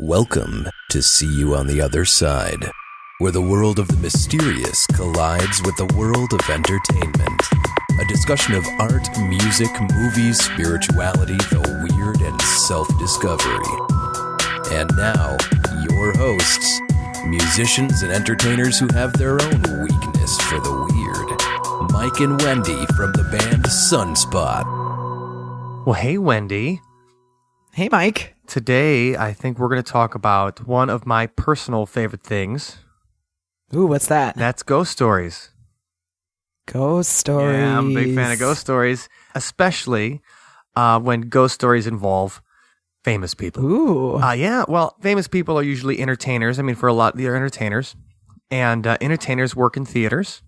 Welcome to See You on the Other Side, where the world of the mysterious collides with the world of entertainment. A discussion of art, music, movies, spirituality, the weird, and self-discovery. And now, your hosts, musicians and entertainers who have their own weakness for the weird, Mike and Wendy from the band Sunspot. Well, hey, Wendy. Hey, Mike. Today, I think we're going to talk about one of my personal favorite things. Ooh, what's that? That's ghost stories. Ghost stories. Yeah, I'm a big fan of ghost stories, especially when ghost stories involve famous people. Ooh. Yeah, well, famous people are usually entertainers. I mean, for a lot, they're entertainers. And entertainers work in theaters.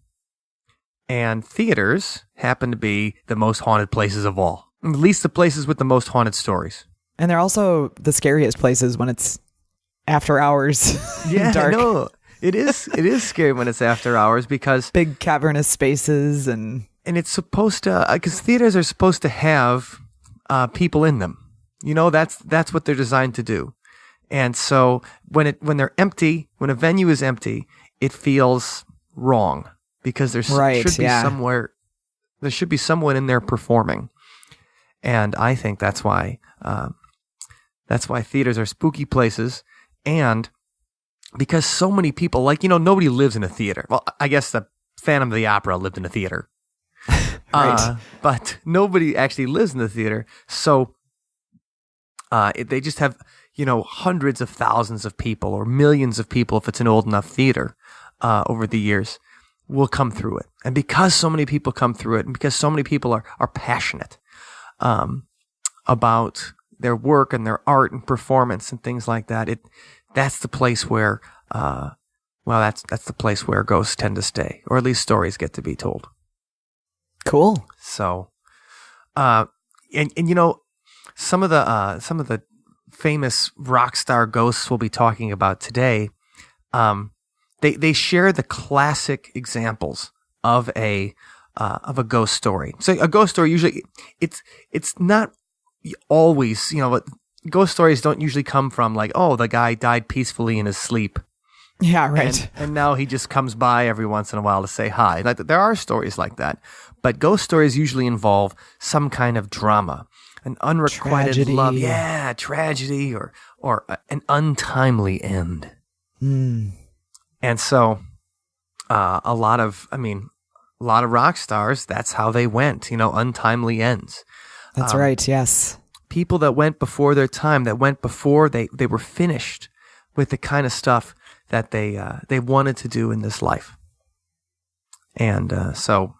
And theaters happen to be the most haunted places of all. At least the places with the most haunted stories. And they're also the scariest places when it's after hours. Yeah, dark. No, it is scary when it's after hours because Big cavernous spaces and it's supposed to, because theaters are supposed to have people in them. You know, that's what they're designed to do. And so when they're empty, when a venue is empty, it feels wrong because there should be someone in there performing. And I think that's why theaters are spooky places, and because so many people, nobody lives in a theater. Well, I guess the Phantom of the Opera lived in a theater. Right. But nobody actually lives in the theater, so they just have, hundreds of thousands of people or millions of people, if it's an old enough theater, over the years, will come through it. And because so many people come through it, and because so many people are passionate about their work and their art and performance and things like that, that's the place where that's the place where ghosts tend to stay, or at least stories get to be told. Cool. So, some of the famous rock star ghosts we'll be talking about today, they share the classic examples of a ghost story. So a ghost story usually it's not always, ghost stories don't usually come from like, oh, the guy died peacefully in his sleep. Yeah, right. And now he just comes by every once in a while to say hi. Like, there are stories like that, but ghost stories usually involve some kind of drama, an unrequited tragedy. love, tragedy, or an untimely end. Mm. And so, a lot of rock stars, that's how they went, untimely ends. That's right, yes. People that went before their time, that went before they were finished with the kind of stuff that they wanted to do in this life. And so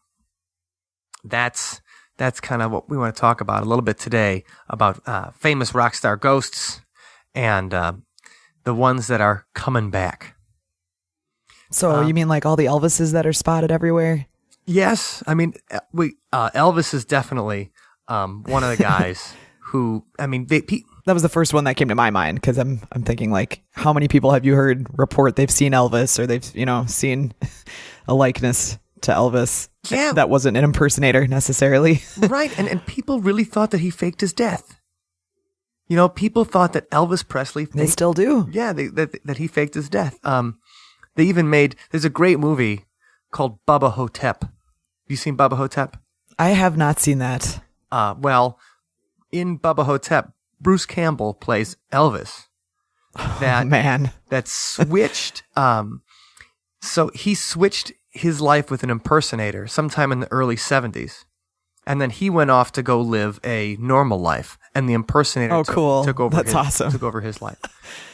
that's kind of what we want to talk about a little bit today, about famous rock star ghosts and the ones that are coming back. So you mean like all the Elvises that are spotted everywhere? Yes. I mean, Elvis is definitely one of the guys who, that was the first one that came to my mind, because I'm thinking, like, how many people have you heard report they've seen Elvis, or they've seen a likeness to Elvis? Yeah. That wasn't an impersonator necessarily. Right, and people really thought that he faked his death. People thought that Elvis Presley They still do. Yeah, that he faked his death. They even there's a great movie called Bubba Hotep. Have you seen Bubba Hotep? I have not seen that. Well, in Bubba Hotep, Bruce Campbell plays Elvis. That switched. So he switched his life with an impersonator sometime in the early 70s. And then he went off to go live a normal life. And the impersonator took over took over his life.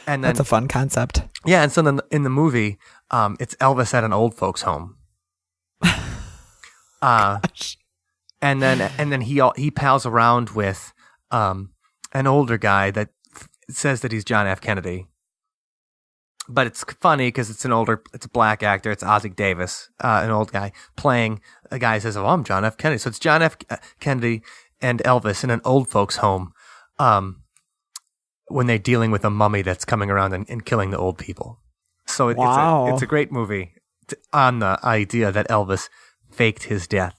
And then, that's a fun concept. Yeah, and so then in the movie, it's Elvis at an old folks' home. Gosh. And then he pals around with an older guy that says that he's John F. Kennedy. But it's funny because it's a black actor. It's Ossie Davis, an old guy, playing a guy who says, "Oh, I'm John F. Kennedy." So it's John F. Kennedy and Elvis in an old folks' home when they're dealing with a mummy that's coming around and killing the old people. So it's a great movie on the idea that Elvis faked his death.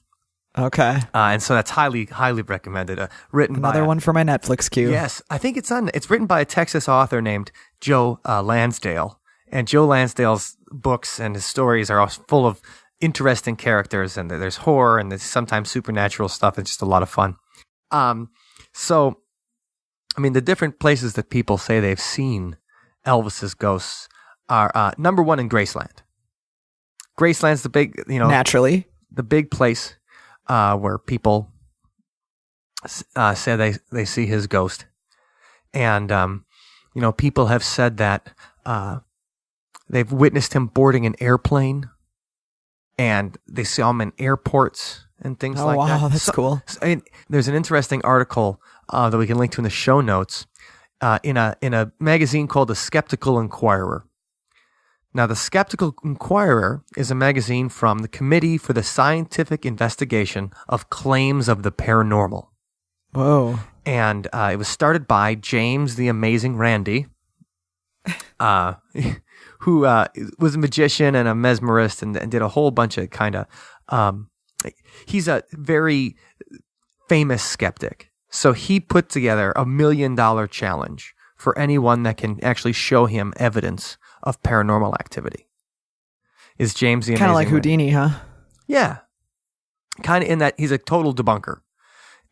Okay. And so that's highly, highly recommended. Written by Another one for my Netflix queue. Yes, I think it's written by a Texas author named Joe Lansdale. And Joe Lansdale's books and his stories are all full of interesting characters, and there's horror and there's sometimes supernatural stuff. It's just a lot of fun. So, I mean, the different places that people say they've seen Elvis's ghosts are number one in Graceland. Graceland's the big, Naturally. the big place where people say they see his ghost. And, people have said that they've witnessed him boarding an airplane, and they saw him in airports and things like that. Oh, wow, that's cool. I mean, there's an interesting article that we can link to in the show notes in a magazine called The Skeptical Inquirer. Now, The Skeptical Inquirer is a magazine from the Committee for the Scientific Investigation of Claims of the Paranormal. Whoa. And it was started by James the Amazing Randi, who was a magician and a mesmerist and did a whole bunch of kind of... he's a very famous skeptic. So he put together $1 million challenge for anyone that can actually show him evidence of paranormal activity. Is James the Amazing Kind of like Randi. Houdini, huh? Yeah. Kind of in that he's a total debunker.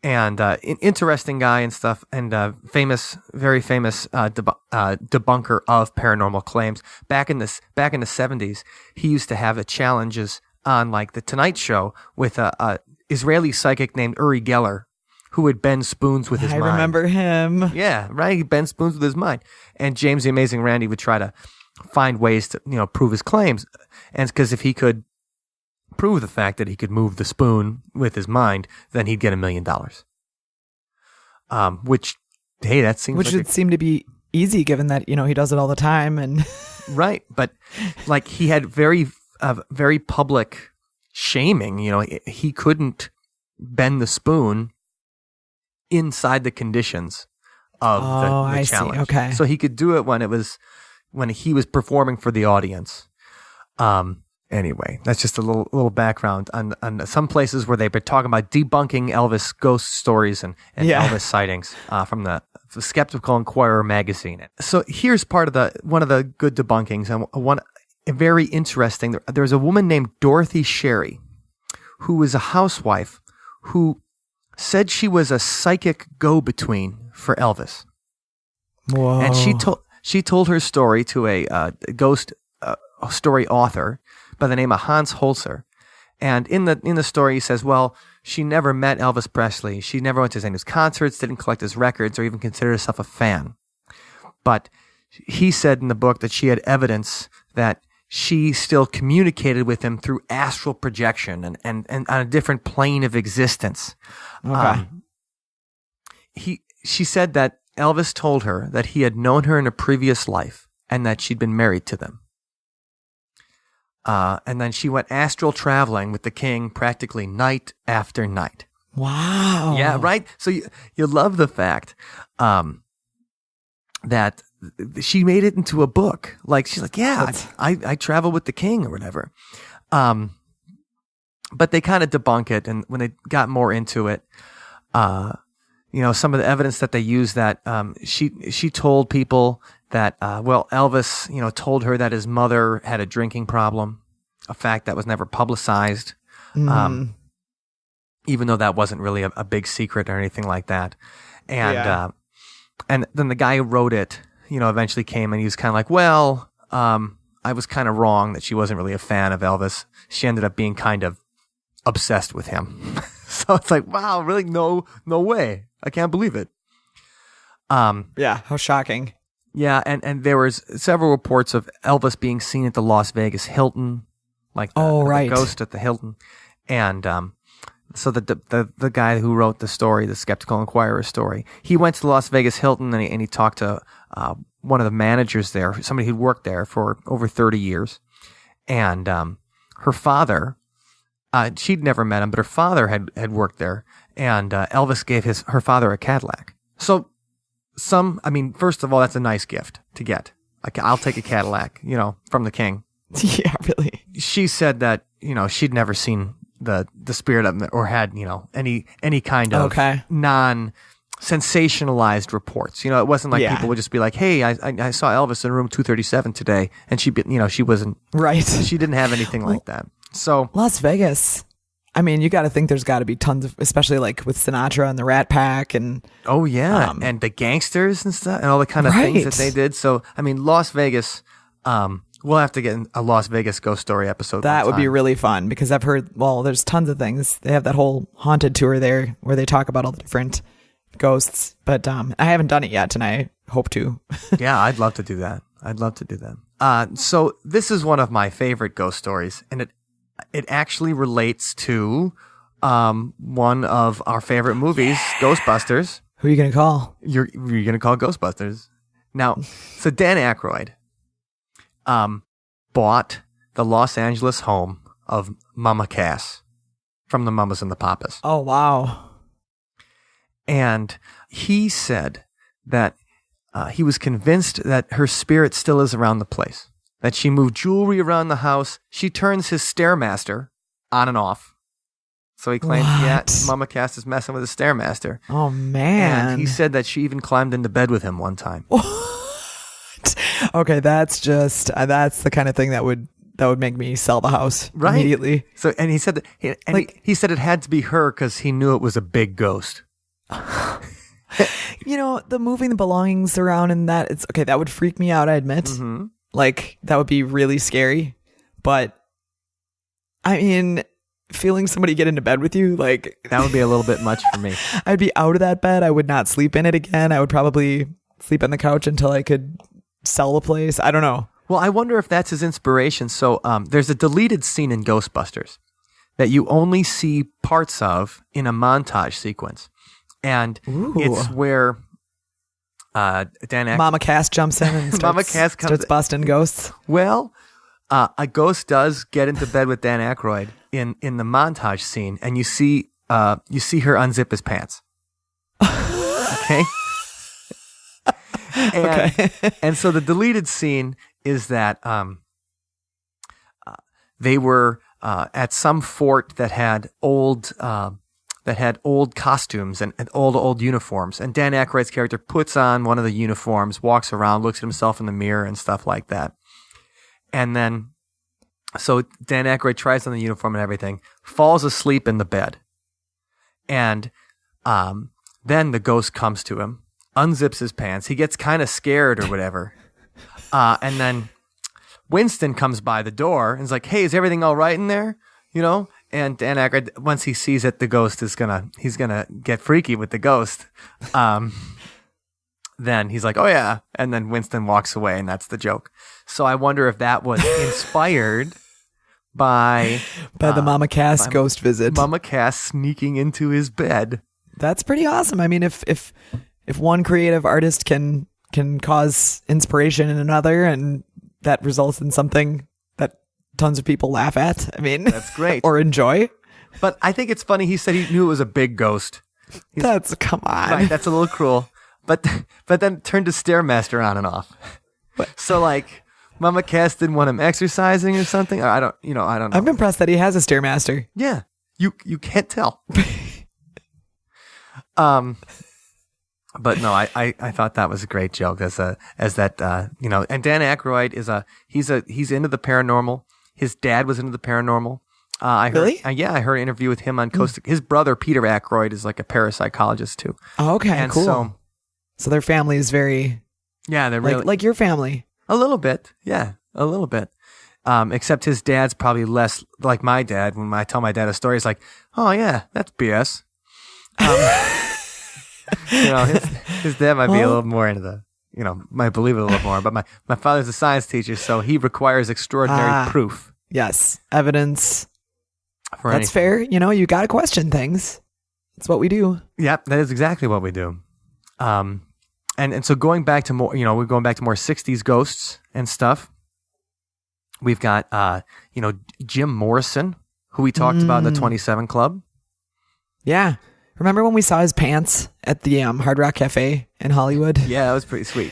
And an interesting guy and stuff, and very famous debunker of paranormal claims. Back in the 70s, he used to have the challenges on like the Tonight Show with a Israeli psychic named Uri Geller, who would bend spoons with his mind. I remember him. Yeah, right. He bends spoons with his mind, and James the Amazing Randi would try to find ways to prove his claims, and because if he could prove the fact that he could move the spoon with his mind, then he'd get $1 million. Which, hey, that seems which like would seem to be easy, given that he does it all the time, and right. But like he had very public shaming. He couldn't bend the spoon inside the conditions of the challenge. See. Okay. So he could do it when he was performing for the audience. Anyway, that's just a little background on some places where they've been talking about debunking Elvis ghost stories and Elvis sightings from the Skeptical Inquirer magazine. So here's part of one of the good debunkings, and very interesting. There's a woman named Dorothy Sherry, who is a housewife who said she was a psychic go-between for Elvis. Whoa. And she told her story to a ghost story author by the name of Hans Holzer. And in the story, he says, well, she never met Elvis Presley. She never went to his concerts, didn't collect his records, or even considered herself a fan. But he said in the book that she had evidence that she still communicated with him through astral projection and on a different plane of existence. Okay. She said that Elvis told her that he had known her in a previous life and that she'd been married to them. And then she went astral traveling with the king practically night after night. Wow. Yeah, right? So you love the fact that she made it into a book. Like, she's like, yeah, I travel with the king or whatever. But they kind of debunk it. And when they got more into it, some of the evidence that they used that she told people that, Elvis, told her that his mother had a drinking problem, a fact that was never publicized, even though that wasn't really a big secret or anything like that. And and then the guy who wrote it, eventually came and he was kind of like, well, I was kind of wrong that she wasn't really a fan of Elvis. She ended up being kind of obsessed with him. So it's like, wow, really? No way. I can't believe it. How shocking. Yeah, and there was several reports of Elvis being seen at the Las Vegas Hilton, like the ghost at the Hilton. And so the guy who wrote the story, the Skeptical Inquirer story, he went to the Las Vegas Hilton and he talked to one of the managers there, somebody who'd worked there for over 30 years. And her father, she'd never met him, but her father had worked there. And Elvis gave her father a Cadillac. So first of all, that's a nice gift to get. Like, I'll take a Cadillac, from the king. Yeah, really. She said that, she'd never seen the spirit of them, or had, any kind of non-sensationalized reports. It wasn't like people would just be like, "Hey, I saw Elvis in room 237 today," and she wasn't right. She didn't have anything like that. So Las Vegas. I mean, you got to think there's got to be tons of, especially like with Sinatra and the Rat Pack and and the gangsters and stuff and all the kind of things that they did. So I mean, Las Vegas. We'll have to get a Las Vegas ghost story episode. That would be really fun because I've heard. Well, there's tons of things. They have that whole haunted tour there where they talk about all the different ghosts. But I haven't done it yet, and I hope to. Yeah, I'd love to do that. So this is one of my favorite ghost stories, and it actually relates to one of our favorite movies, Ghostbusters. Who are you gonna call? You're gonna call Ghostbusters. Now, so Dan Aykroyd bought the Los Angeles home of Mama Cass from the Mamas and the Papas. Oh wow! And he said that he was convinced that her spirit still is around the place. That she moved jewelry around the house. She turns his Stairmaster on and off. So he claimed, Mama Cass is messing with his Stairmaster. Oh, man. And he said that she even climbed into bed with him one time. What? Okay, that's the kind of thing that would make me sell the house immediately. So, and he said that, he said it had to be her because he knew it was a big ghost. The moving the belongings around and that, it's okay. That would freak me out, I admit. Mm-hmm. Like, that would be really scary. But, I mean, feeling somebody get into bed with you, like... That would be a little bit much for me. I'd be out of that bed. I would not sleep in it again. I would probably sleep on the couch until I could sell the place. I don't know. Well, I wonder if that's his inspiration. So, there's a deleted scene in Ghostbusters that you only see parts of in a montage sequence. And it's where... Dan Aykroyd, Mama Cass jumps in and starts busting ghosts. Well, a ghost does get into bed with Dan Aykroyd in the montage scene, and you see her unzip his pants. Okay. And so the deleted scene is that they were at some fort that had old costumes and old uniforms. And Dan Aykroyd's character puts on one of the uniforms, walks around, looks at himself in the mirror and stuff like that. And then, so Dan Aykroyd tries on the uniform and everything, falls asleep in the bed. And then the ghost comes to him, unzips his pants. He gets kind of scared or whatever. And then Winston comes by the door and is like, "Hey, is everything all right in there?" And Dan Aykroyd, once he sees it, the ghost he's gonna get freaky with the ghost. Then he's like, "Oh yeah," and then Winston walks away, and that's the joke. So I wonder if that was inspired by the Mama Cass ghost visit. Mama Cass sneaking into his bed. That's pretty awesome. I mean, if one creative artist can cause inspiration in another, and that results in something that tons of people laugh at. I mean, that's great. Or enjoy. But I think it's funny. He said he knew it was a big ghost. Come on. Right, that's a little cruel. But then turned his Stairmaster on and off. So like, Mama Cass didn't want him exercising or something. Or I don't know. I'm impressed that he has a Stairmaster. Yeah, you can't tell. But no, I thought that was a great joke and Dan Aykroyd he's into the paranormal. His dad was into the paranormal. I heard, really? I heard an interview with him on Coast. His brother Peter Aykroyd is like a parapsychologist too. Oh, okay, and cool. So their family is very they're really like your family. A little bit, yeah, a little bit. Except his dad's probably less like my dad. When I tell my dad a story, he's like, "Oh yeah, that's BS." His dad might be a little more into the, might believe it a little more. But my father's a science teacher, so he requires extraordinary proof. Yes, evidence. For That's fair. You got to question things. That's what we do. Yep, that is exactly what we do. And so going back to more, we're going back to more 60s ghosts and stuff. We've got, Jim Morrison, who we talked about in the 27 Club. Yeah. Remember when we saw his pants at the Hard Rock Cafe in Hollywood? Yeah, that was pretty sweet.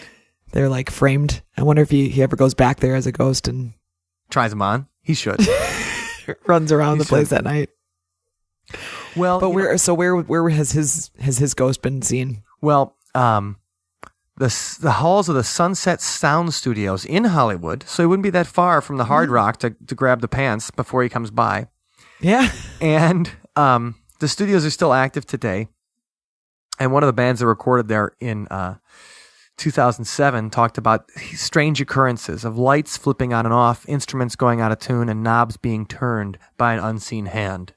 They're like framed. I wonder if he ever goes back there as a ghost and tries them on. He should. Runs around the place that night. Well, But where has his ghost been seen? Well, the halls of the Sunset Sound Studios in Hollywood, so he wouldn't be that far from the Hard Rock to grab the pants before he comes by. Yeah. And the studios are still active today. And one of the bands that recorded there in 2007 talked about strange occurrences of lights flipping on and off, instruments going out of tune, and knobs being turned by an unseen hand.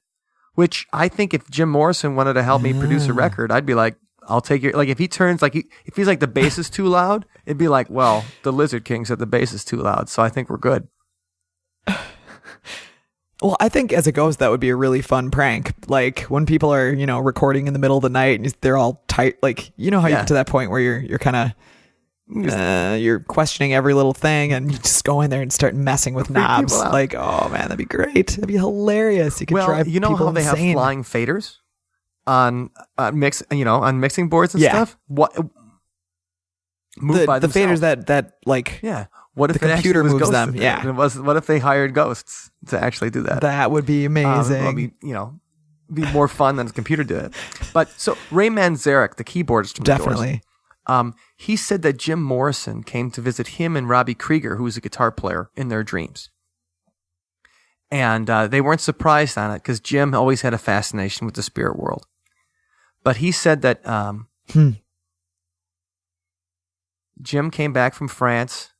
Which I think if Jim Morrison wanted to help me produce a record, I'd be like, I'll take your, like if he turns, like if he's like the bass is too loud, it'd be like, well, the Lizard King said the bass is too loud, so I think we're good. Well, I think as a ghost, that would be a really fun prank. Like when people are, recording in the middle of the night and they're all tight, like, how you get to that point where you're kind of, you're questioning every little thing and you just go in there and start messing with knobs. Like, oh man, that'd be great. That'd be hilarious. You could drive people how they insane. have flying faders on mixing boards and stuff? What? Moved by the faders themselves. that like, yeah. What if the computer moves moves them? Yeah. What if they hired ghosts to actually do that? That would be amazing. Be more fun than the computer did it. But so Ray Manzarek, the keyboardist from Definitely. The Doors, he said that Jim Morrison came to visit him and Robbie Krieger, who was a guitar player, in their dreams. And they weren't surprised on it because Jim always had a fascination with the spirit world. But he said that Jim came back from France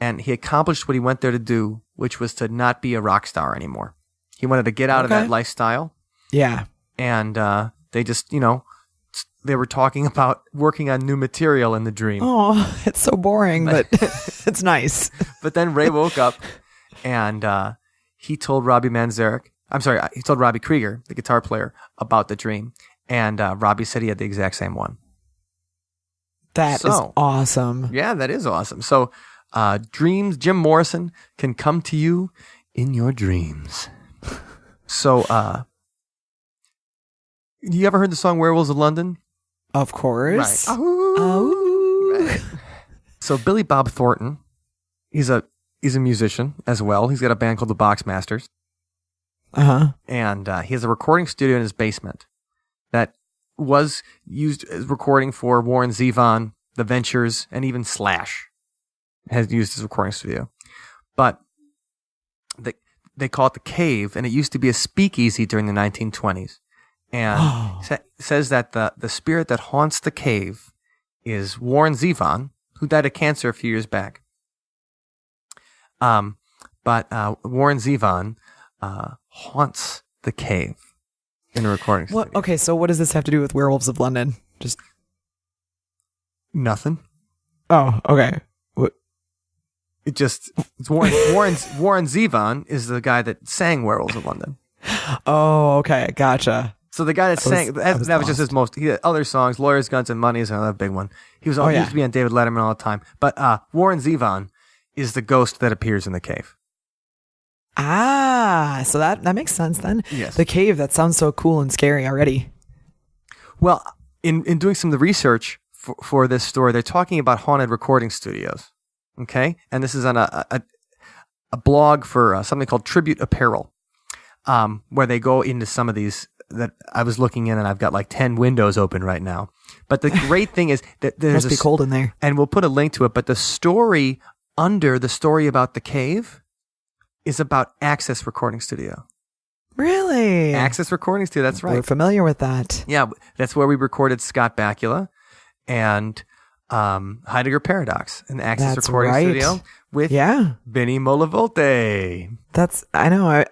and he accomplished what he went there to do, which was to not be a rock star anymore. He wanted to get out of that lifestyle. Yeah. And they just, they were talking about working on new material in the dream. Oh, it's so boring, but it's nice. But then Ray woke up and he told Robbie Krieger, the guitar player, about the dream. And Robbie said he had the exact same one. That is awesome. Yeah, that is awesome. So dreams, Jim Morrison can come to you in your dreams. So, you ever heard the song Werewolves of London? Of course. Right. Right. So Billy Bob Thornton, he's a musician as well. He's got a band called the Boxmasters. Uh-huh. And he has a recording studio in his basement that was used as recording for Warren Zevon, The Ventures, and even Slash has used his recording studio. But they call it the Cave, and it used to be a speakeasy during the 1920s. And says that the spirit that haunts the cave is Warren Zevon, who died of cancer a few years back. But Warren Zevon haunts the cave in a recording studio. Okay, so what does this have to do with Werewolves of London? Just nothing. Oh, okay. What? It's Warren Zevon is the guy that sang Werewolves of London. Oh, okay, gotcha. So the guy that sang that was just his most. He had other songs. Lawyers, Guns, and Money is another big one. He used to be on David Letterman all the time. But Warren Zevon is the ghost that appears in the cave. Ah, so that makes sense then. Yes. The cave, that sounds so cool and scary already. Well, in doing some of the research for this story, they're talking about haunted recording studios. Okay? And this is on a blog for something called Tribute Apparel, where they go into some of these that I was looking in, and I've got like 10 windows open right now. But the great thing is that there's must be cold in there. And we'll put a link to it, but the story under the story about the cave is about Access Recording Studio. Really? Access Recording Studio, that's right. We're familiar with that. Yeah, that's where we recorded Scott Bakula and Heidegger Paradox, an Access Recording Studio with Vinny Molavolte. I know.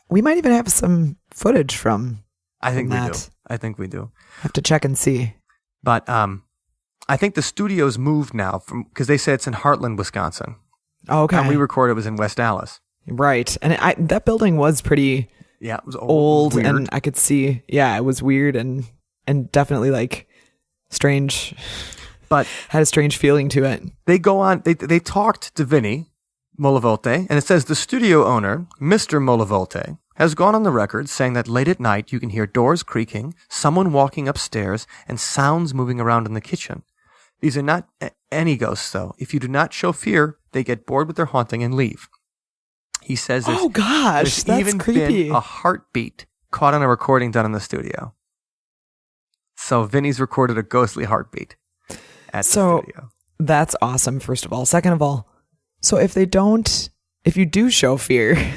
We might even have some footage from I think that. We do. I think we do. Have to check and see. But I think the studio's moved now because they say it's in Heartland, Wisconsin. Oh, okay. And we recorded it was in West Dallas. Right. And that building was pretty it was old weird. and I could see, it was weird and definitely like strange, but had a strange feeling to it. They go on, they talked to Vinny Molavolte, and it says the studio owner, Mr. Molavolte, has gone on the record saying that late at night you can hear doors creaking, someone walking upstairs, and sounds moving around in the kitchen. These are not any ghosts, though. If you do not show fear, they get bored with their haunting and leave. He says there's that's even creepy. been a heartbeat caught on a recording done in the studio. So Vinny's recorded a ghostly heartbeat at the studio. That's awesome, first of all. Second of all, so if you do show fear,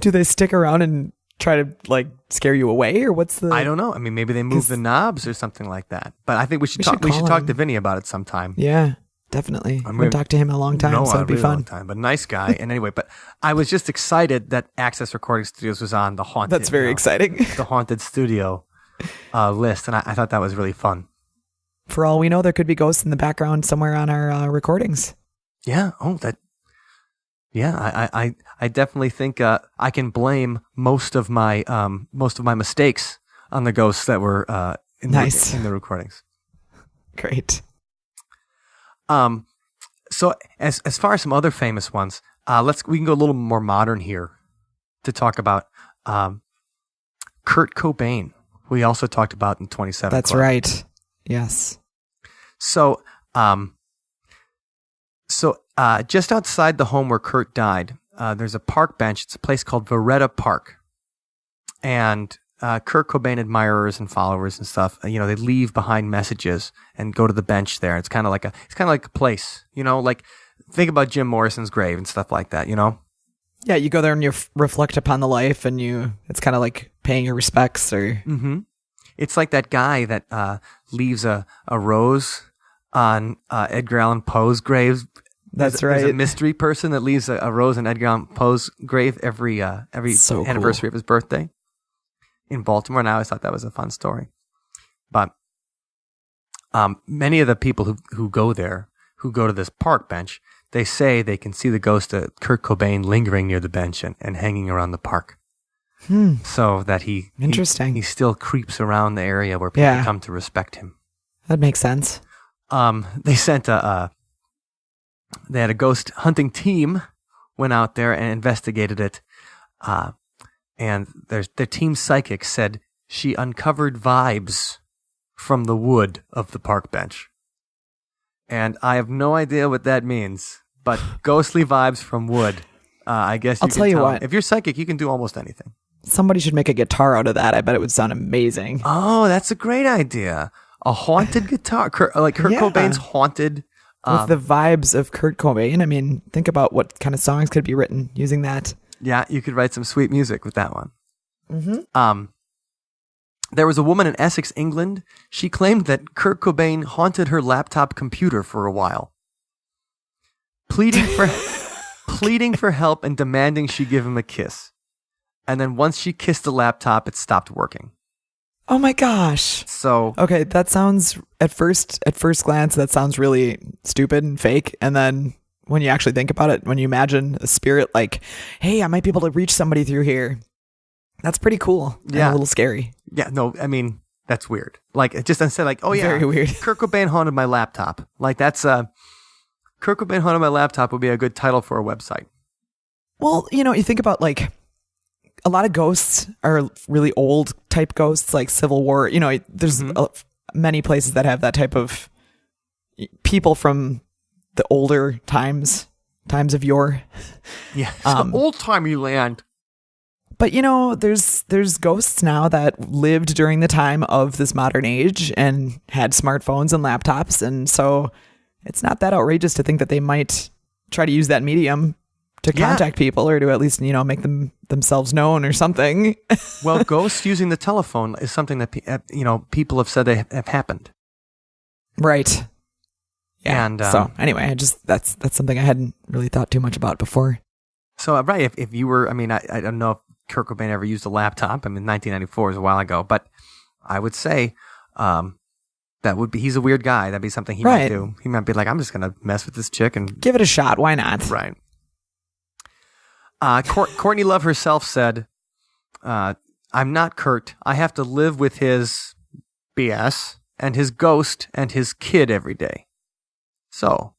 do they stick around and try to like scare you away, or what's the... I don't know. I mean, maybe they move the knobs or something like that. But I think we should talk to Vinny about it sometime. Yeah, definitely. I haven't talked to him in a long time, so it'd be fun. Long time, but nice guy. And anyway, but I was just excited that Access Recording Studios was on the Haunted. That's very exciting. The Haunted Studio list, and I thought that was really fun. For all we know, there could be ghosts in the background somewhere on our recordings. Yeah. Yeah, I definitely think I can blame most of my mistakes on the ghosts that were in the recordings. Great. So as far as some other famous ones, we can go a little more modern here to talk about Kurt Cobain. We also talked about in 27. That's Club. right. Yes. So just outside the home where Kurt died, there's a park bench. It's a place called Veretta Park. And Kurt Cobain admirers and followers and stuff, they leave behind messages and go to the bench there. It's kind of like a place, like think about Jim Morrison's grave and stuff like that, Yeah, you go there and you reflect upon the life, and it's kind of like paying your respects, or... Mm-hmm. It's like that guy that leaves a rose on Edgar Allan Poe's grave. That's right. There's a mystery person that leaves a rose on Edgar Allan Poe's grave every anniversary of his birthday in Baltimore. And I always thought that was a fun story. But many of the people who go there, who go to this park bench, they say they can see the ghost of Kurt Cobain lingering near the bench and hanging around the park. So that he still creeps around the area where people come to respect him. That makes sense. They sent they had a ghost hunting team, went out there and investigated it. And their team psychic said she uncovered vibes from the wood of the park bench. And I have no idea what that means, but ghostly vibes from wood. I guess I'll tell you what. If you're psychic, you can do almost anything. Somebody should make a guitar out of that. I bet it would sound amazing. Oh, that's a great idea. A haunted guitar, like Kurt Cobain's haunted. With the vibes of Kurt Cobain. I mean, think about what kind of songs could be written using that. Yeah, you could write some sweet music with that one. Mm-hmm. There was a woman in Essex, England. She claimed that Kurt Cobain haunted her laptop computer for a while, pleading for help and demanding she give him a kiss. And then once she kissed the laptop, it stopped working. Oh my gosh. So okay, that sounds at first glance that sounds really stupid and fake, and then when you actually think about it, when you imagine a spirit like, hey, I might be able to reach somebody through here, that's pretty cool. Yeah, and a little scary. Yeah, no, I mean that's weird. Like just instead, like, oh yeah, very weird. Kurt Cobain haunted my laptop. Like that's Kurt Cobain haunted my laptop would be a good title for a website. Well, you think about like. A lot of ghosts are really old type ghosts, like Civil War. There's many places that have that type of people from the older times of yore. Yeah, old-timey land. But there's ghosts now that lived during the time of this modern age and had smartphones and laptops, and so it's not that outrageous to think that they might try to use that medium to contact people, or to at least make themselves known or something. Well, ghosts using the telephone is something that people have said they have happened. Right. Yeah. And so anyway, that's something I hadn't really thought too much about before. So right, if you were, I don't know if Kurt Cobain ever used a laptop. 1994 is a while ago, but I would say that would be, he's a weird guy. That'd be something he might do. He might be like, I'm just gonna mess with this chick and give it a shot. Why not? Right. Courtney Love herself said, I'm not Kurt. I have to live with his BS and his ghost and his kid every day. So,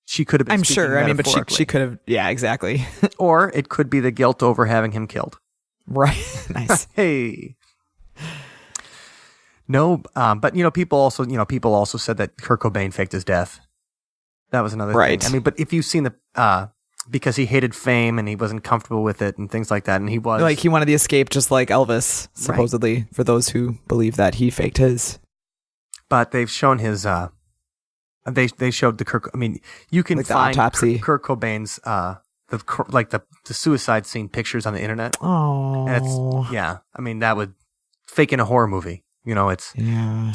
she could have been I'm sure. But she could have. Yeah, exactly. Or it could be the guilt over having him killed. Right. Nice. Hey. No, but people also said that Kurt Cobain faked his death. That was another thing. But if you've seen because he hated fame and he wasn't comfortable with it and things like that. And he was like he wanted the escape, just like Elvis, supposedly, right. For those who believe that he faked his. But they've shown his. They showed the Kurt. I mean, you can like find the autopsy. Kurt Cobain's the suicide scene pictures on the internet. Oh, and it's I mean, that would fake in a horror movie. You know, it's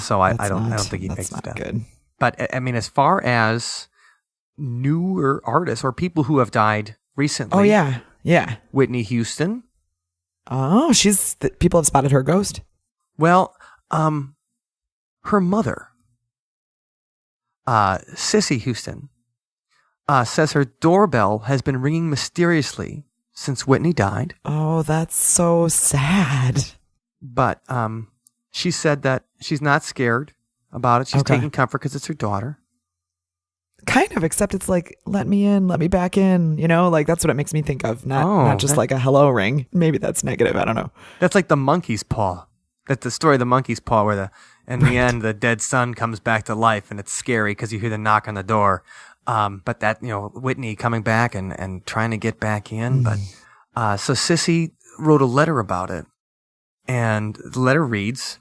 So I don't think he faked that. Good. But I mean, as far as newer artists or people who have died recently. Oh yeah. Whitney Houston. Oh, people have spotted her ghost. Well, her mother, Sissy Houston, says her doorbell has been ringing mysteriously since Whitney died. Oh, that's so sad. But she said that she's not scared about it. She's taking comfort because it's her daughter. Kind of, except it's like, let me in, let me back in. You know, like that's what it makes me think of. Not just like a hello ring. Maybe that's negative. I don't know. That's like the monkey's paw. That's the story of the monkey's paw where in the end, the dead son comes back to life and it's scary because you hear the knock on the door. But that, Whitney coming back and trying to get back in. But so Sissy wrote a letter about it. And the letter reads,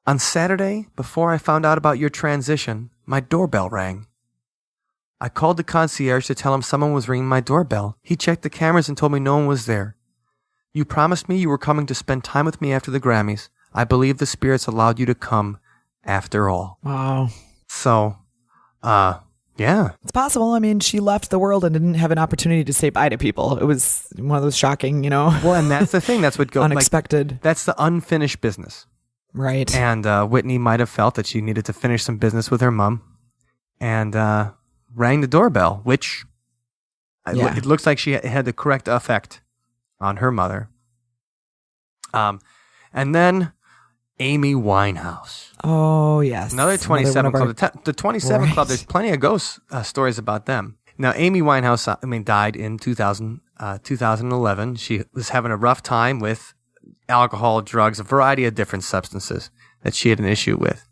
"On Saturday, before I found out about your transition, my doorbell rang. I called the concierge to tell him someone was ringing my doorbell. He checked the cameras and told me no one was there. You promised me you were coming to spend time with me after the Grammys. I believe the spirits allowed you to come after all." Wow. So, yeah. It's possible. I mean, she left the world and didn't have an opportunity to say bye to people. It was one of those shocking, Well, and that's the thing. That's what goes unexpected. That's the unfinished business. Right. And Whitney might have felt that she needed to finish some business with her mom and rang the doorbell, which it looks like she had the correct effect on her mother. And then Amy Winehouse. Oh, yes. Another 27 Club. The 27 Club, there's plenty of ghost stories about them. Now, Amy Winehouse, died in 2011. She was having a rough time with alcohol, drugs, a variety of different substances that she had an issue with.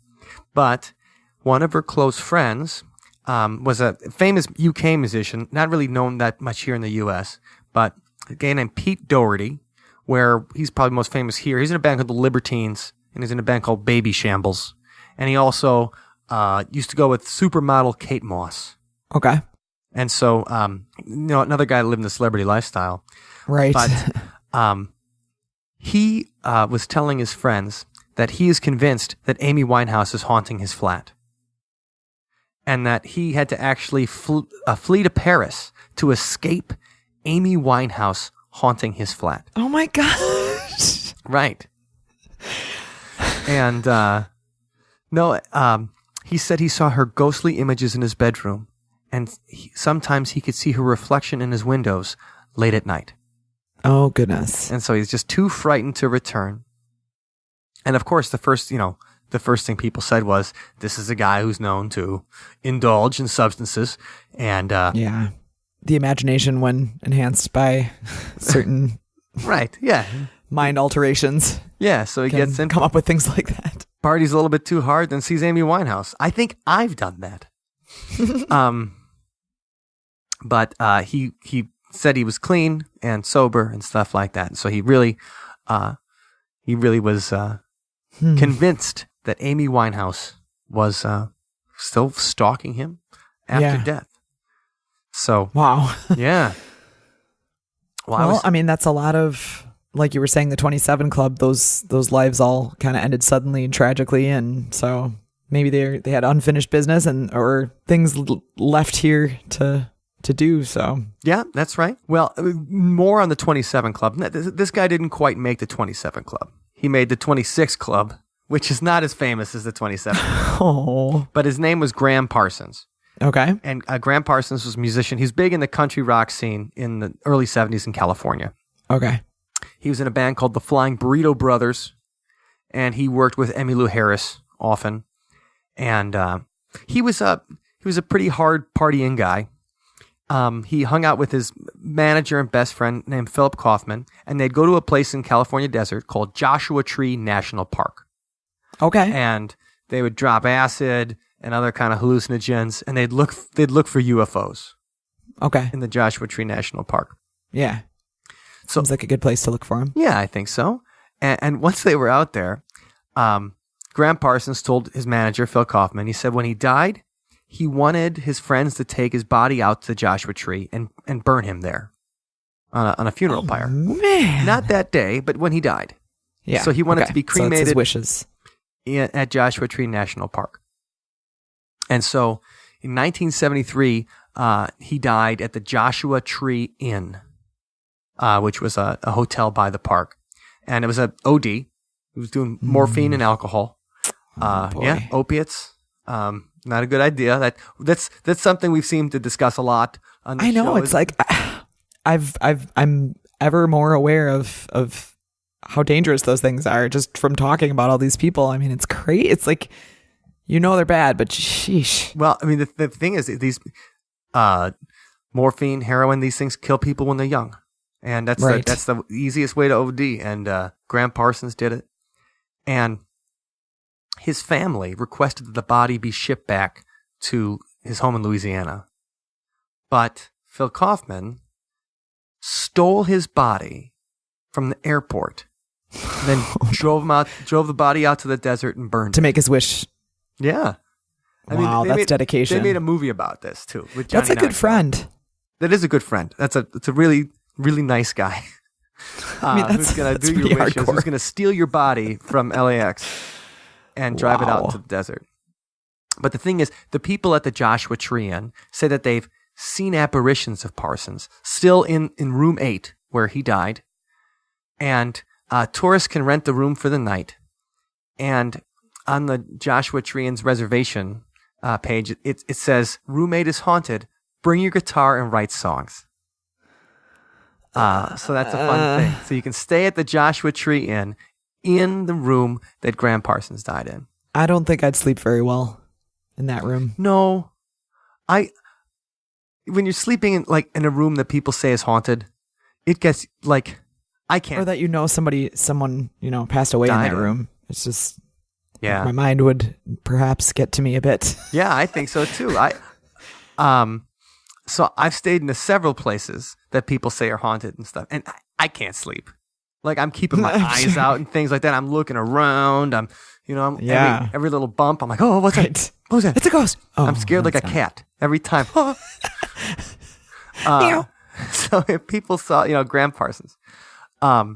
But one of her close friends was a famous UK musician, not really known that much here in the US, but a guy named Pete Doherty, where he's probably most famous here. He's in a band called the Libertines, and he's in a band called Baby Shambles. And he also used to go with supermodel Kate Moss. Okay. And so, another guy living the celebrity lifestyle. Right. But he was telling his friends that he is convinced that Amy Winehouse is haunting his flat. And that he had to actually flee to Paris to escape Amy Winehouse haunting his flat. Oh my gosh. Right. And he said he saw her ghostly images in his bedroom, and sometimes he could see her reflection in his windows late at night. Oh, goodness. And so he's just too frightened to return. And of course, the first thing people said was, this is a guy who's known to indulge in substances. And yeah, the imagination when enhanced by certain right, yeah, mind alterations. Yeah, so he gets in, come up with things like that. Parties a little bit too hard, then sees Amy Winehouse. I think I've done that. But he said he was clean and sober and stuff like that. So he really was convinced that Amy Winehouse was still stalking him after death. So wow, yeah. Well, I mean, that's a lot of, like you were saying, the 27 Club. Those lives all kind of ended suddenly and tragically, and so maybe they had unfinished business or things left here to do. So yeah, that's right. Well, more on the 27 Club. This guy didn't quite make the 27 Club. He made the 26 Club, which is not as famous as the 27 Club. Oh, but his name was Graham Parsons. Okay. And Graham Parsons was a musician. He's big in the country rock scene in the early 70s in California. Okay. He was in a band called the Flying Burrito Brothers, and he worked with Emmylou Harris often. And he was a pretty hard partying guy. He hung out with his manager and best friend named Philip Kaufman, and they'd go to a place in California desert called Joshua Tree National Park. Okay. And they would drop acid and other kind of hallucinogens, and they'd look for UFOs. Okay. in the Joshua Tree National Park. Yeah. Seems like a good place to look for him. Yeah, I think so. And once they were out there, Graham Parsons told his manager, Phil Kaufman, he said when he died, he wanted his friends to take his body out to the Joshua Tree and burn him there on a funeral pyre. Man. Not that day, but when he died. Yeah. So he wanted to be So that's cremated his wishes. at Joshua Tree National Park. And so in 1973, he died at the Joshua Tree Inn, which was a hotel by the park. And it was a OD. He was doing morphine and alcohol. Opiates. Not a good idea. That's something we've seemed to discuss a lot on the show. I know. It's like I'm ever more aware of how dangerous those things are just from talking about all these people. I mean, it's crazy. It's like, they're bad, but sheesh. Well, I mean, the thing is, these morphine, heroin, these things kill people when they're young. And that's the easiest way to OD. And Graham Parsons did it. And his family requested that the body be shipped back to his home in Louisiana. But Phil Kaufman stole his body from the airport, and then drove the body out to the desert and burned to it. make his wish. Yeah. Wow, that's dedication. They made a movie about this too. With That's Johnny a good Knoxville. friend. That is a good friend. It's a really, really nice guy. Who's going to do your wishes, hardcore. who's going to steal your body from LAX and drive it out into the desert. But the thing is, the people at the Joshua Tree Inn say that they've seen apparitions of Parsons still in room 8 where he died. And tourists can rent the room for the night. And on the Joshua Tree Inn's reservation page, it says, room 8 is haunted. Bring your guitar and write songs. So that's a fun thing. So you can stay at the Joshua Tree Inn in the room that Graham Parsons died in. I don't think I'd sleep very well in that room. No. When you're sleeping in a room that people say is haunted, it gets like, I can't. Or that someone passed away in Died that in. room. It's just, Yeah. my mind would perhaps get to me a bit. Yeah, I think so too. So I've stayed in several places that people say are haunted and stuff, and I can't sleep. Like, I'm keeping my eyes out and things like that. I'm looking around. Every little bump. I'm like, oh, what's that? What was that? It's a ghost. Oh, I'm scared like a cat every time. So if people saw, Graham Parsons, but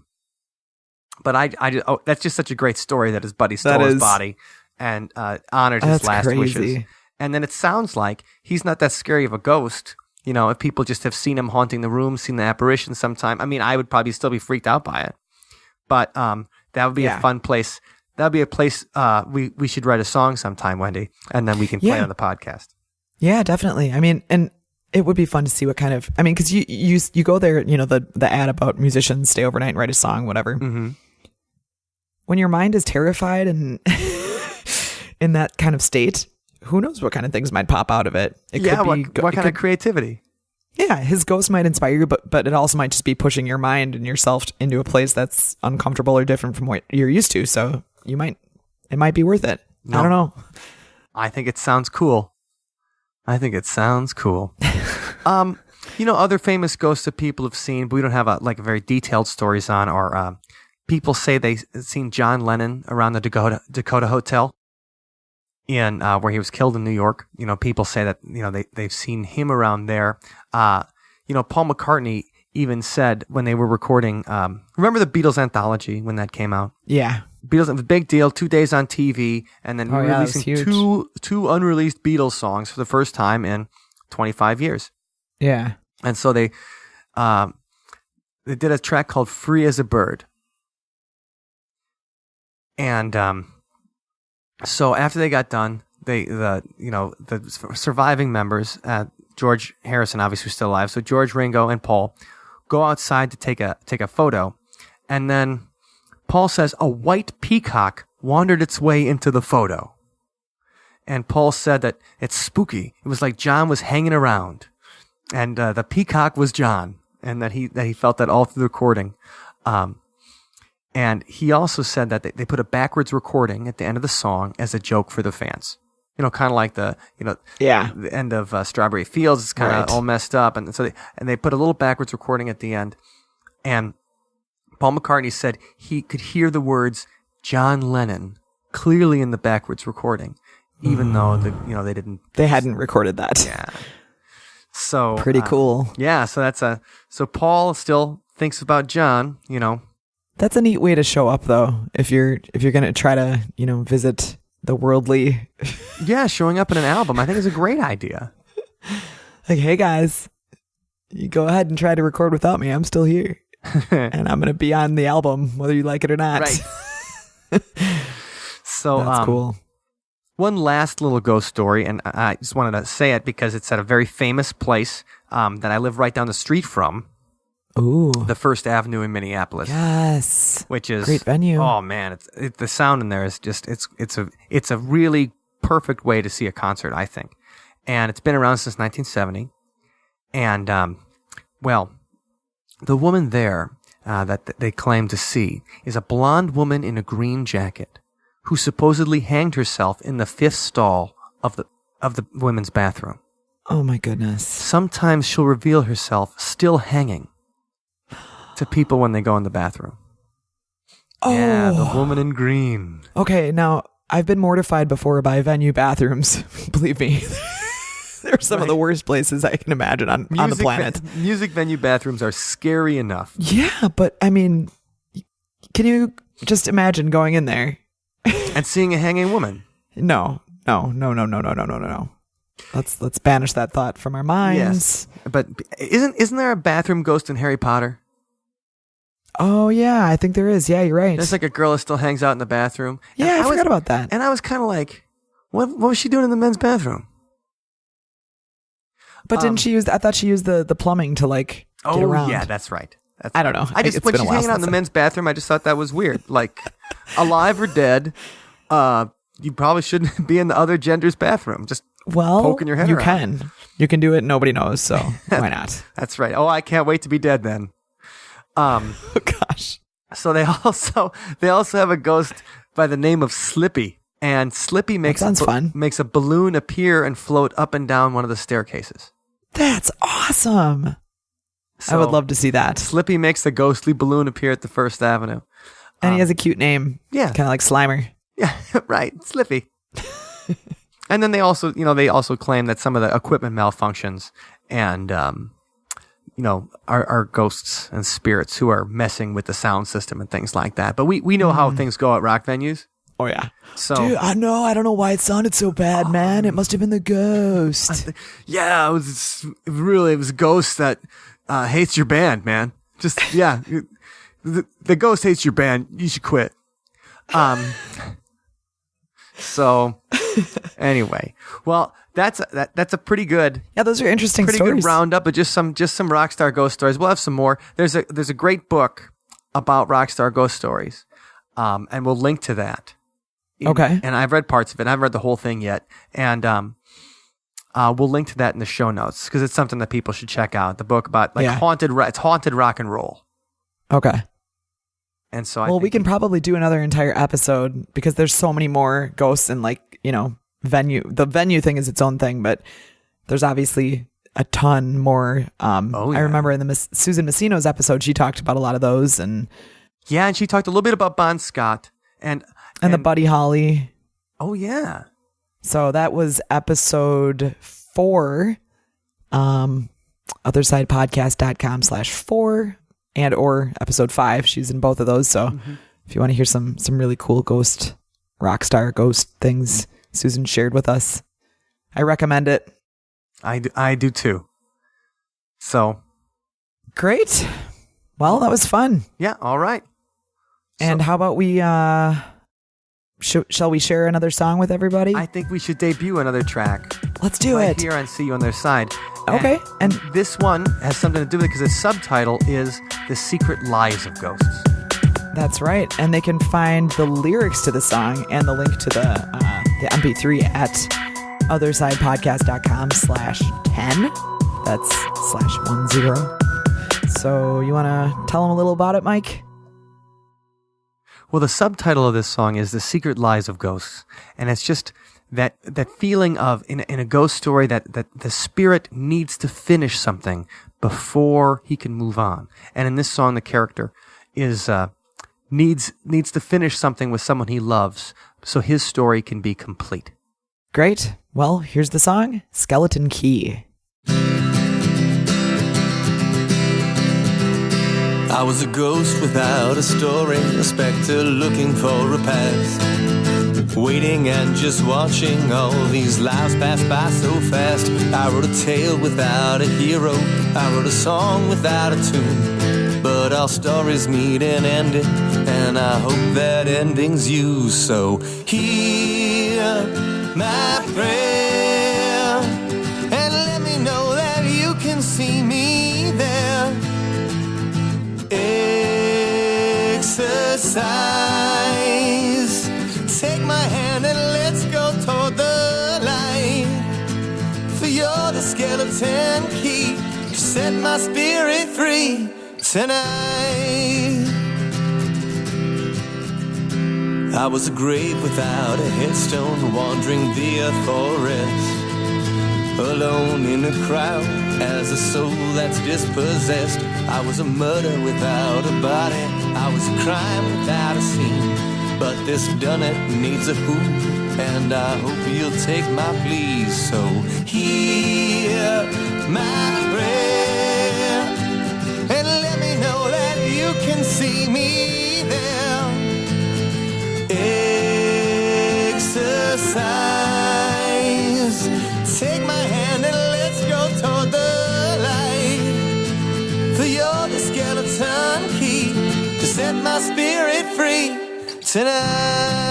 that's just such a great story that his buddy stole his body and honored his last wishes. And then it sounds like he's not that scary of a ghost. If people just have seen him haunting the room, seen the apparition sometime. I mean, I would probably still be freaked out by it. But that would be a fun place. That would be a place we should write a song sometime, Wendy, and then we can play it on the podcast. Yeah, definitely. I mean, and it would be fun to see what kind of, because you go there, the ad about musicians stay overnight and write a song, whatever. Mm-hmm. When your mind is terrified and in that kind of state, who knows what kind of things might pop out of it. What kind of creativity? Yeah, his ghost might inspire you, but it also might just be pushing your mind and yourself into a place that's uncomfortable or different from what you're used to. So it might be worth it. No. I don't know. I think it sounds cool. Other famous ghosts that people have seen, but we don't have a very detailed stories on, are people say they've seen John Lennon around the Dakota Hotel in where he was killed in New York. People say that they've seen him around there. Paul McCartney even said when they were recording, remember the Beatles anthology when that came out? Yeah. Beatles, it was a big deal, 2 days on TV, and then releasing huge. two unreleased Beatles songs for the first time in 25 years. Yeah. And so they did a track called "Free as a Bird," and so after they got done, the surviving members, George Harrison obviously was still alive, so George, Ringo, and Paul go outside to take a photo, and then Paul says a white peacock wandered its way into the photo, and Paul said that it's spooky. It was like John was hanging around, and the peacock was John, and that he felt that all through the recording. And he also said that they put a backwards recording at the end of the song as a joke for the fans. kind of like the end of Strawberry Fields. It's kind of all messed up, and so they put a little backwards recording at the end, and Paul McCartney said he could hear the words John Lennon clearly in the backwards recording, even though they hadn't recorded that. Yeah. So pretty cool. Yeah. So so Paul still thinks about John. That's a neat way to show up, though. If you're gonna try to visit the worldly. Yeah, showing up in an album, I think is a great idea. Like, hey guys, you go ahead and try to record without me. I'm still here, and I'm gonna be on the album whether you like it or not. Right. So that's cool. One last little ghost story, and I just wanted to say it because it's at a very famous place that I live right down the street from. Ooh. The First Avenue in Minneapolis. Yes. Which is great venue. Oh man, the sound in there is just it's a really perfect way to see a concert, I think. And it's been around since 1970. And the woman there that they claim to see is a blonde woman in a green jacket who supposedly hanged herself in the fifth stall of the women's bathroom. Oh my goodness. Sometimes she'll reveal herself still hanging to people when they go in the bathroom. Oh. Yeah, the woman in green. Okay, now I've been mortified before by venue bathrooms. Believe me. They're some of the worst places I can imagine on the planet. Music venue bathrooms are scary enough. Yeah, but I mean, can you just imagine going in there and seeing a hanging woman? No. Let's banish that thought from our minds. Yes, but isn't there a bathroom ghost in Harry Potter? Oh yeah, I think there is. Yeah, you're right. There's like a girl that still hangs out in the bathroom. Yeah, I forgot about that. And I was kind of like, what was she doing in the men's bathroom? But didn't she use? I thought she used the plumbing to get around. Oh yeah, that's right. I don't know. When she's hanging out in the men's bathroom, I just thought that was weird. Like, alive or dead, you probably shouldn't be in the other gender's bathroom. Just poking your head around. You can do it. Nobody knows, so why not? That's right. Oh, I can't wait to be dead then. Oh gosh. So they also have a ghost by the name of Slippy, and Slippy makes a balloon appear and float up and down one of the staircases. That's awesome. So I would love to see that. Slippy makes the ghostly balloon appear at the First Avenue. And he has a cute name. Yeah. Kind of like Slimer. Yeah, right. Slippy. And then they also claim that some of the equipment malfunctions and, are ghosts and spirits who are messing with the sound system and things like that. But we know how things go at rock venues. Oh, yeah. So, dude, I don't know why it sounded so bad, man. It must have been the ghost. Yeah, it was a ghost that hates your band, man. Just, yeah. The ghost hates your band. You should quit. So, anyway. Well, that's a pretty good. Yeah, those are interesting stories. Pretty good roundup of just some rockstar ghost stories. We'll have some more. There's a great book about rockstar ghost stories. And we'll link to that. Okay. And I've read parts of it. I haven't read the whole thing yet. And we'll link to that in the show notes because it's something that people should check out. The book about haunted rock and roll. Okay. And so we can probably do another entire episode because there's so many more ghosts and venue. The venue thing is its own thing, but there's obviously a ton more. I remember in the Susan Messino's episode, she talked about a lot of those and she talked a little bit about Bon Scott and the Buddy Holly. Oh yeah. So that was episode 4, othersidepodcast.com/4 and or episode 5. She's in both of those. So if you want to hear some really cool rockstar ghost things Susan shared with us, I recommend it. I do too. So great. Well, that was fun. Yeah. All right. And how about we, shall we share another song with everybody? I think we should debut another track. Let's do it. Here on See You on Their Side. Okay. And this one has something to do with it because its subtitle is The Secret Lives of Ghosts. That's right. And they can find the lyrics to the song and the link to the MP3 at othersidepodcast.com/10. That's /10. So you want to tell them a little about it, Mike? Well, the subtitle of this song is The Secret Lives of Ghosts. And it's just that feeling of in a ghost story that the spirit needs to finish something before he can move on. And in this song, the character is needs to finish something with someone he loves so his story can be complete. Great. Well, here's the song, Skeleton Key. I was a ghost without a story, a specter looking for a past, waiting and just watching all these lives pass by so fast. I wrote a tale without a hero, I wrote a song without a tune, but all stories need an ending, and I hope that ending's you. So hear my prayer, and let me know that you can see me there. Exercise, take my hand and let's go toward the light. For you're the skeleton key to set my spirit free tonight. I was a grave without a headstone, wandering the forest, alone in a crowd as a soul that's dispossessed. I was a murder without a body, I was a crime without a scene, but this done it needs a who, and I hope you'll take my plea. So hear my prayer, and let me know that you can see me there. Exercise, take my hand and let's go toward the light. For you're the skeleton key to set my spirit free tonight.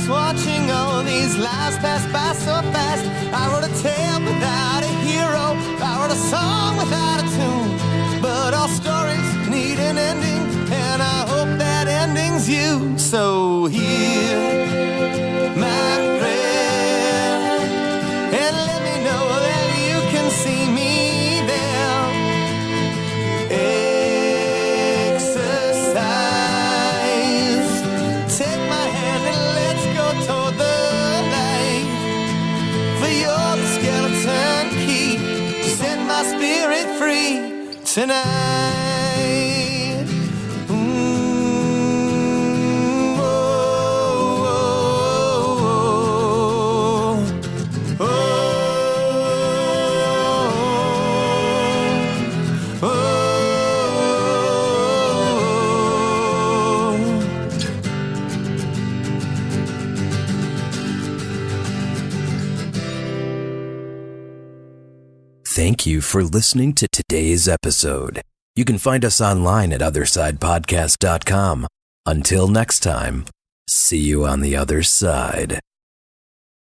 Watching all these lives pass by so fast. I wrote a tale without a hero, I wrote a song without a tune, but all stories need an ending, and I hope that ending's you. So hear my prayer, and let me know that you can see me there. Exercise, take my hand and let's go toward the light. For you're the skeleton key to set my spirit free tonight. Oh, oh, oh, oh, oh, oh. Thank you for listening to today's episode. You can find us online at othersidepodcast.com. Until next time, see you on the other side.